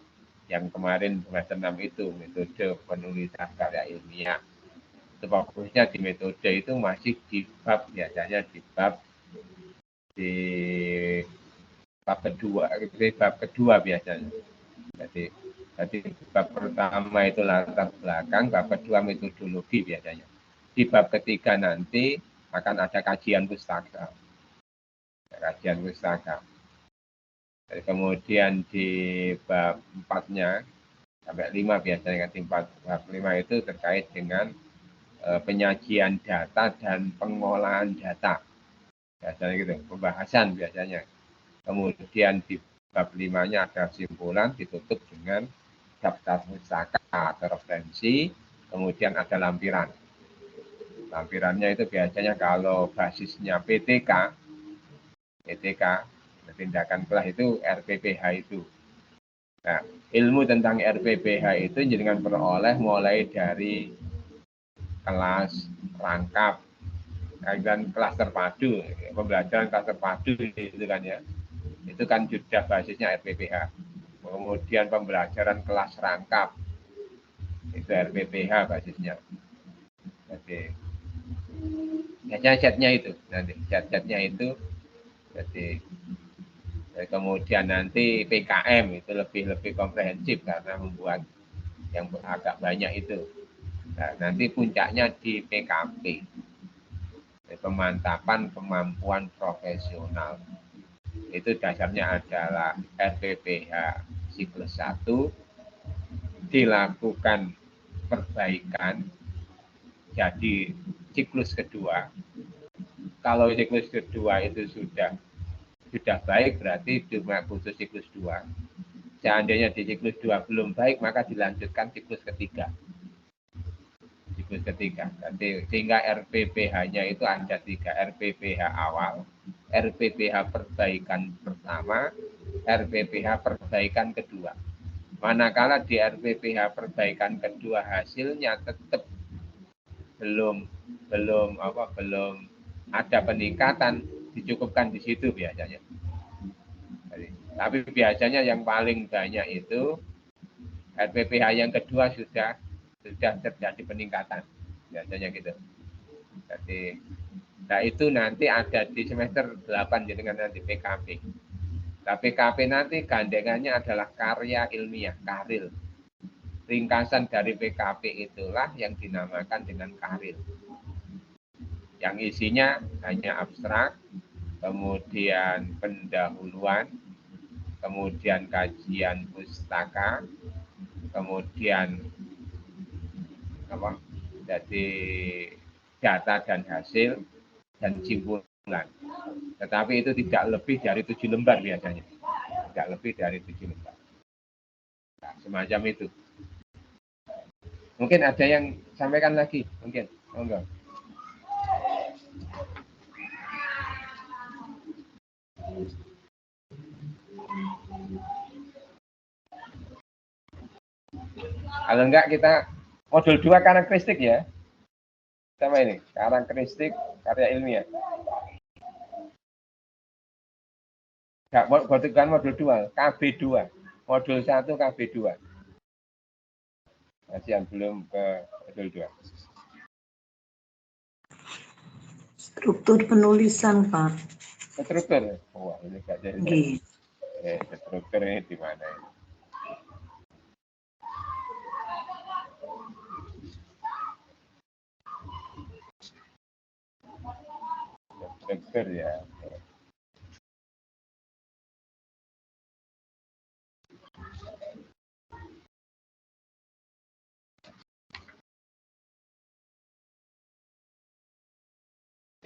yang kemarin semester 6 itu metode penulisan karya ilmiah. Itu fokusnya di metode itu masih di bab, biasanya di bab kedua biasanya. Jadi bab pertama itu latar belakang, bab kedua metodologi biasanya. Di bab ketiga nanti akan ada kajian pustaka. Jadi kemudian di bab 4-nya sampai 5 biasanya, di bab 5 itu terkait dengan penyajian data dan pengolahan data. Biasanya gitu, pembahasan biasanya. Kemudian di bab 5-nya ada simpulan, ditutup dengan daftar pustaka atau referensi, kemudian ada lampiran. Lampirannya itu biasanya kalau basisnya PTK, tindakan kelas itu RPPH itu. Nah, ilmu tentang RPPH itu jangan peroleh mulai dari kelas rangkap dan kelas terpadu, pembelajaran kelas terpadu itu kan ya. Itu kan sudah basisnya RPPH. Kemudian pembelajaran kelas rangkap itu RPPH basisnya. Jadi setnya itu nanti setnya itu. Jadi kemudian nanti PKM itu lebih komprehensif karena membuat yang agak banyak itu. Nah, nanti puncaknya di PKP, pemantapan kemampuan profesional. Itu dasarnya adalah RPPH siklus 1, D dilakukan perbaikan jadi siklus kedua. Kalau siklus kedua itu sudah baik, berarti cuma butuh siklus 2. Seandainya di siklus 2 belum baik, maka dilanjutkan siklus ketiga. Jadi, sehingga RPPH-nya itu ada 3, RPPH awal, RPPH perbaikan pertama, RPPH perbaikan kedua. Manakala di RPPH perbaikan kedua hasilnya tetap belum ada peningkatan, dicukupkan di situ biasanya. Tapi biasanya yang paling banyak itu RPPH yang kedua sudah terjadi peningkatan, biasanya gitu. Jadi, nah itu nanti ada di semester 8 dengan nanti PKP. Nah, PKP nanti gandengannya adalah karya ilmiah, karil. Ringkasan dari PKP itulah yang dinamakan dengan karil. Yang isinya hanya abstrak, kemudian pendahuluan, kemudian kajian pustaka, kemudian jadi data dan hasil dan simpulan. Tetapi itu tidak lebih dari 7 lembar biasanya. Tidak lebih dari 7 lembar. Nah, semacam itu. Mungkin ada yang sampaikan lagi, mungkin. Enggak. Kalau enggak kita modul 2 karakteristik ya. Sama ini, karakteristik karya ilmiah. Enggak, bukan modul 2, KB2. Modul 1 KB2. Masih belum ke modul 2. Struktur penulisan, Pak. Struktur. Wah, ini enggak jadi. Struktur ini di mana ini? Struktur ya.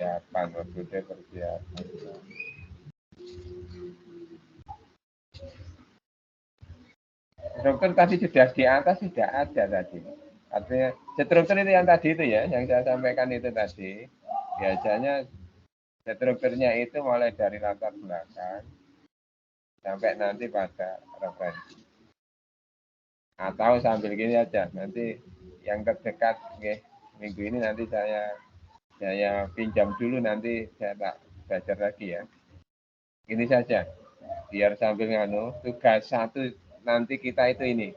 Persiapan, maksudnya persiapan. Struktur tadi sudah di atas sudah ada tadi. Artinya struktur itu yang tadi itu ya, yang saya sampaikan itu tadi. Biasanya strukturnya itu mulai dari latar belakang sampai nanti pada referensi. Atau sambil gini aja, nanti yang terdekat minggu ini nanti saya pinjam dulu, nanti saya tak belajar lagi ya. Ini saja, biar sambil tugas 1 nanti kita itu ini.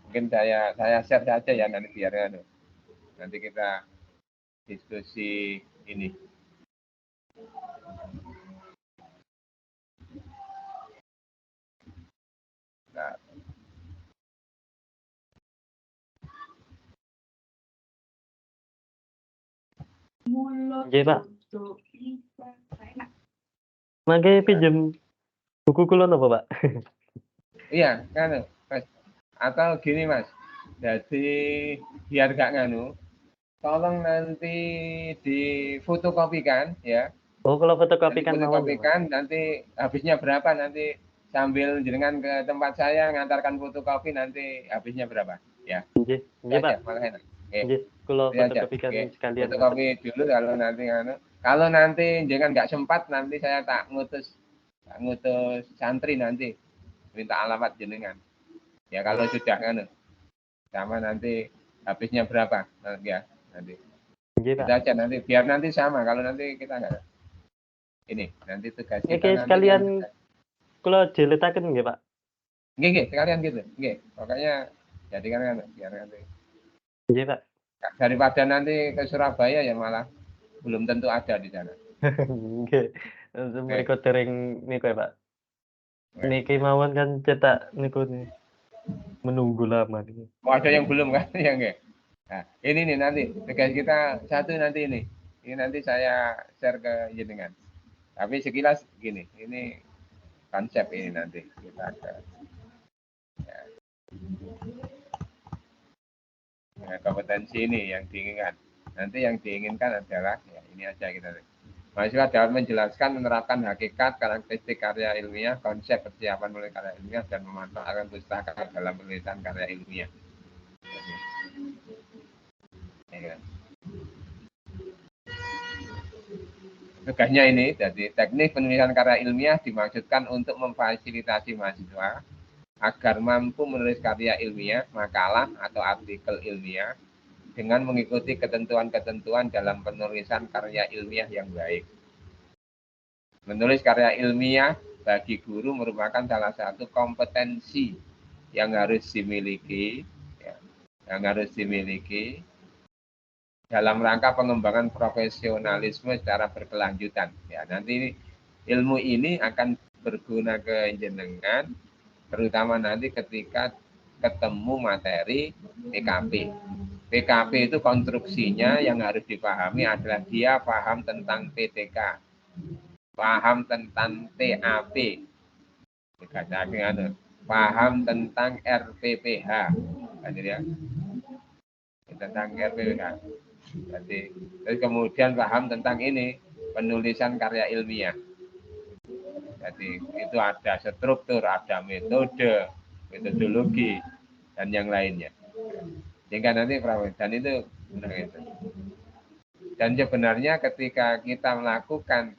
Mungkin saya share saja ya nanti biar nanti kita diskusi ini. Nah. Oke, Pak. Mangke pinjem buku kula napa, Pak? Iya, kan Mas. Atau gini Mas. Jadi biar gak tolong nanti difotokopikan ya. Oh, kalau fotokopikan mawon. Fotokopikan nanti habisnya berapa, nanti sambil jenengan ke tempat saya ngantarkan fotokopi, nanti habisnya berapa ya. Nggih, Pak. Makanya. Nggih, kula fotokopikan sekalian. Fotokopi dulu, kalau nanti jangan nggak sempat, nanti saya tak ngutus santri nanti minta alamat jenengan. Ya kalau sudah sama nanti habisnya berapa ya nanti. Kita aja nanti biar nanti sama, kalau nanti kita nggak ini nanti tugas kita nanti sekalian kula jeletaken nggih, Pak. Nggih, sekalian gitu. Nggih, pokoknya jadikan biar nanti. Nggih, Pak. Daripada nanti ke Surabaya ya malah belum tentu ada di sana. Nggih. Mereka dereng niku ya, Pak. Niki mawon kan cetak niku nih. Menunggu lama nih. Oh, ada yang belum kan ya nggih. Nah, ini nih nanti tugas kita 1 nanti ini. Ini nanti saya share ke jenengan. Tapi sekilas gini, ini konsep ini nanti kita ke. Ya. Nah, kompetensi ini yang diinginkan. Nanti yang diinginkan adalah, ya ini aja kita. Mahasiswa dapat menjelaskan, menerapkan hakikat, karakteristik karya ilmiah, konsep persiapan menulis karya ilmiah, dan memanfaatkan pustaka dalam penulisan karya ilmiah. Ya. Tugasnya ini, jadi teknik penulisan karya ilmiah dimaksudkan untuk memfasilitasi mahasiswa agar mampu menulis karya ilmiah, makalah atau artikel ilmiah dengan mengikuti ketentuan-ketentuan dalam penulisan karya ilmiah yang baik. Menulis karya ilmiah bagi guru merupakan salah satu kompetensi yang harus dimiliki, dalam rangka pengembangan profesionalisme secara berkelanjutan. Ya, nanti ilmu ini akan berguna ke jenengan, terutama nanti ketika ketemu materi PKP. PKP itu konstruksinya yang harus dipahami adalah dia paham tentang PTK, paham tentang TAP, paham tentang RPPH, ya, tentang RPPH. Jadi kemudian paham tentang ini penulisan karya ilmiah. Jadi itu ada struktur, ada metode, metodologi, dan yang lainnya. Sehingga nanti dan itu benar itu. Dan sebenarnya ketika kita melakukan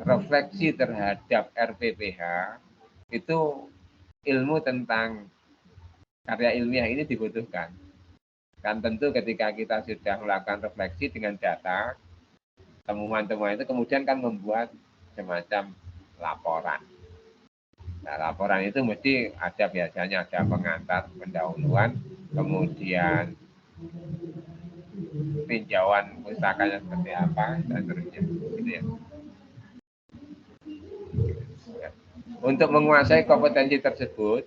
refleksi terhadap RPPH, itu ilmu tentang karya ilmiah ini dibutuhkan. Kan tentu ketika kita sudah melakukan refleksi dengan data, temuan-temuan itu kemudian kan membuat semacam laporan. Nah, laporan itu mesti ada biasanya ada pengantar, pendahuluan, kemudian tinjauan pustakanya seperti apa, dan seterusnya. Gitu ya. Untuk menguasai kompetensi tersebut,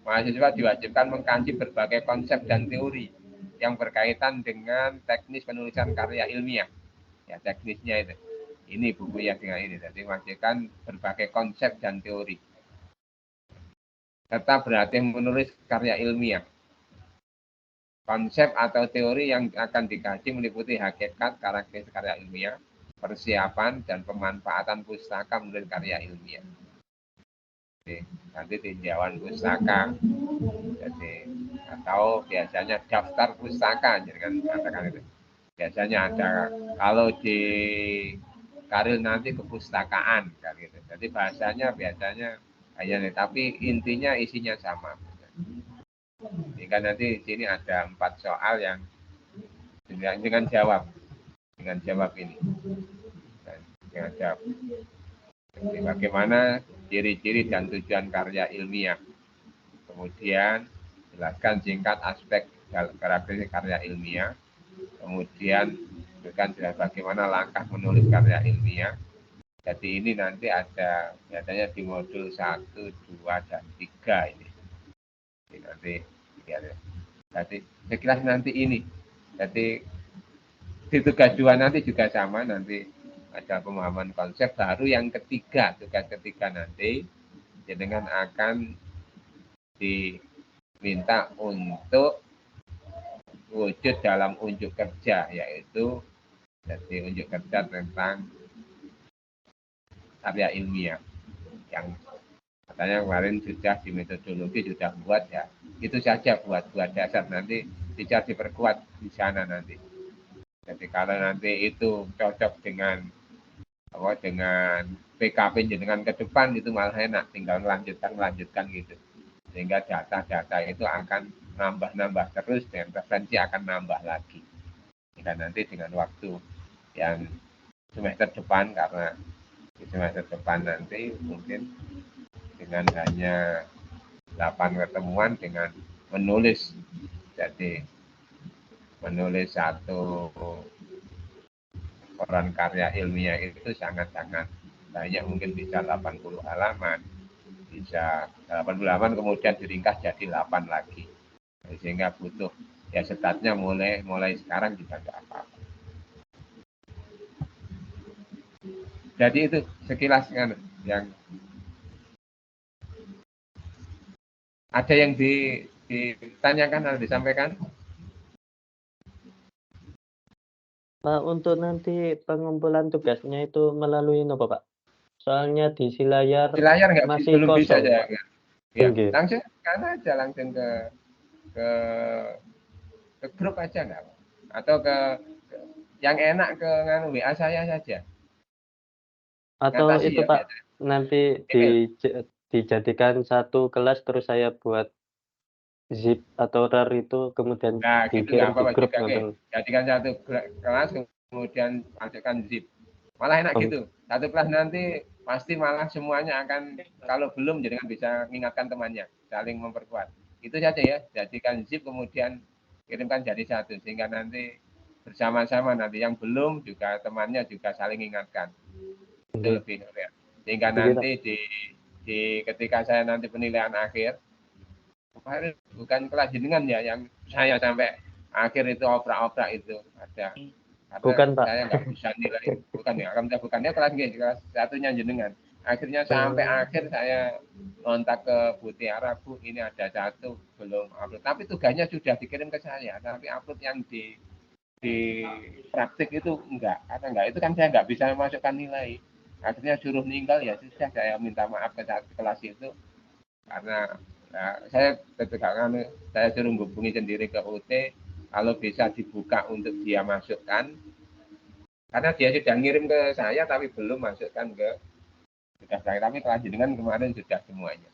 mahasiswa diwajibkan mengkaji berbagai konsep dan teori yang berkaitan dengan teknis penulisan karya ilmiah. Ya, teknisnya itu. Ini buku yang dengan ini. Jadi mewajibkan berbagai konsep dan teori. Serta berlatih menulis karya ilmiah. Konsep atau teori yang akan dikaji meliputi hakikat, karakteristik karya ilmiah, persiapan, dan pemanfaatan pustaka menulis karya ilmiah. Jadi, nanti tinjauan pustaka, jadi atau biasanya daftar pustaka, jangan katakan itu. Biasanya ada kalau di Karil nanti kepustakaan, kan gitu. Jadi bahasanya biasanya hanya, tapi intinya isinya sama. Jika nanti di sini ada 4 soal yang dengan jawab ini, dan dengan jawab. Jadi bagaimana ciri-ciri dan tujuan karya ilmiah. Kemudian jelaskan singkat aspek karakteristik karya ilmiah. Kemudian berikan jelas bagaimana langkah menulis karya ilmiah. Jadi ini nanti ada biasanya di modul 1, 2, dan 3 ini. Jadi nanti ya. Jadi sekilas nanti ini. Jadi di tugas 2 nanti juga sama, nanti ada pemahaman konsep baru. Yang ketiga, tugas ketiga nanti jenengan akan diminta untuk wujud dalam unjuk kerja, yaitu jadi unjuk kerja tentang karya ilmiah yang katanya kemarin sudah di metodologi sudah buat, ya itu saja buat dasar, nanti bisa diperkuat di sana nanti. Jadi kalau nanti itu cocok dengan PKP dengan ke depan itu malah enak, tinggal melanjutkan gitu, sehingga data-data itu akan nambah terus, dan referensi akan nambah lagi. Dan nanti dengan waktu yang semester depan, karena di semester depan nanti mungkin dengan hanya 8 pertemuan dengan menulis, jadi menulis satu koran karya ilmiah itu sangat-sangat banyak, mungkin bisa 80 halaman, bisa 80 halaman kemudian diringkas jadi 8 lagi, sehingga butuh ya setatnya mulai sekarang juga nggak apa-apa. Jadi itu sekilas kan yang ada yang ditanyakan atau disampaikan. Pak, untuk nanti pengumpulan tugasnya itu melalui apa, Pak? Soalnya di layar Di layar masih belum bisa kosong, saya. Pak. Ya, Oke. langsung kan aja langsung ke ke grup aja nggak? Atau yang enak ke nganu WA saya saja. Atau Ngatasi itu, ya Pak, biasa. nanti Email. dijadikan satu kelas terus saya buat zip atau RAR itu kemudian Nah, gitu nggak dikirim di apa-apa grup juga, ngoten. jadikan satu kelas kemudian masukkan zip. Malah enak Om, gitu. Satu kelas nanti pasti malah semuanya akan kalau belum jadi bisa mengingatkan temannya, saling memperkuat. Itu saja ya, jadikan zip kemudian kirimkan jadi satu sehingga nanti bersama-sama nanti yang belum juga temannya juga saling ingatkan. Itu oke. lebih real. Sehingga Oke, Pak. nanti di ketika saya nanti penilaian akhir kemarin bukan kelas jenengan ya yang saya sampai akhir itu oprak-oprak itu ada karena Bukan, Pak. saya nggak bisa nilai bukan ya alhamdulillah bukannya kelas satunya jenengan akhirnya sampai Oh, akhir saya kontak ke Bu Tiara, Bu ini ada satu belum upload tapi tugasnya sudah dikirim ke saya tapi upload yang di praktik itu enggak karena enggak itu kan saya nggak bisa memasukkan nilai akhirnya suruh meninggal ya sudah saya minta maaf ke kelas itu karena saya ketegangan saya suruh hubungi sendiri ke UT kalau bisa dibuka untuk dia masukkan karena dia sudah ngirim ke saya tapi belum masukkan ke sudah saya tapi kelas dengan kemarin sudah semuanya.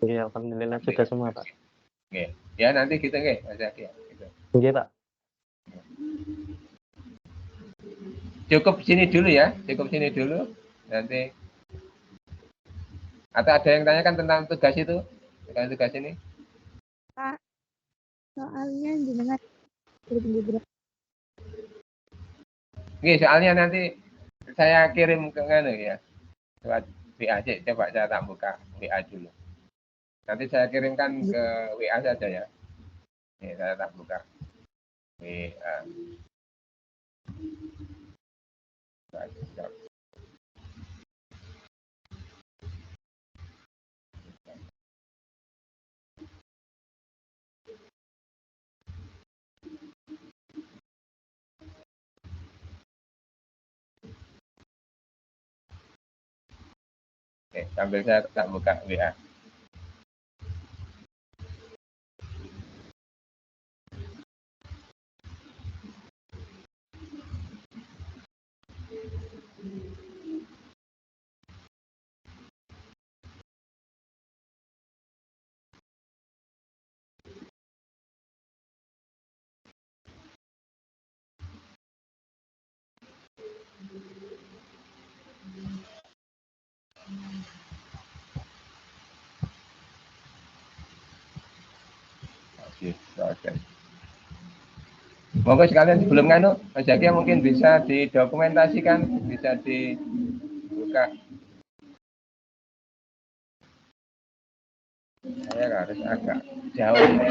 iya, alhamdulillah sudah semua, Pak. Oke. Ya nanti gitu nggih Mas Zaki ya. Gitu. Oke, Pak. Cukup sini dulu ya, cukup sini dulu. Nanti atau ada yang tanyakan tentang tugas itu? Tugas ini? Pak, soalnya jenengan berbeda. Oke, soalnya nanti saya kirim ke mana ya. Lewat WA aja, coba saya tak buka WA dulu. Nanti saya kirimkan ke WA saja ya. Ini saya tak buka WA. Oke, sambil saya tak buka WA. Oke. Monggo sekalian sebelum nganu, Mas Jaki mungkin bisa didokumentasikan, bisa dibuka. Saya harus agak jauh ini.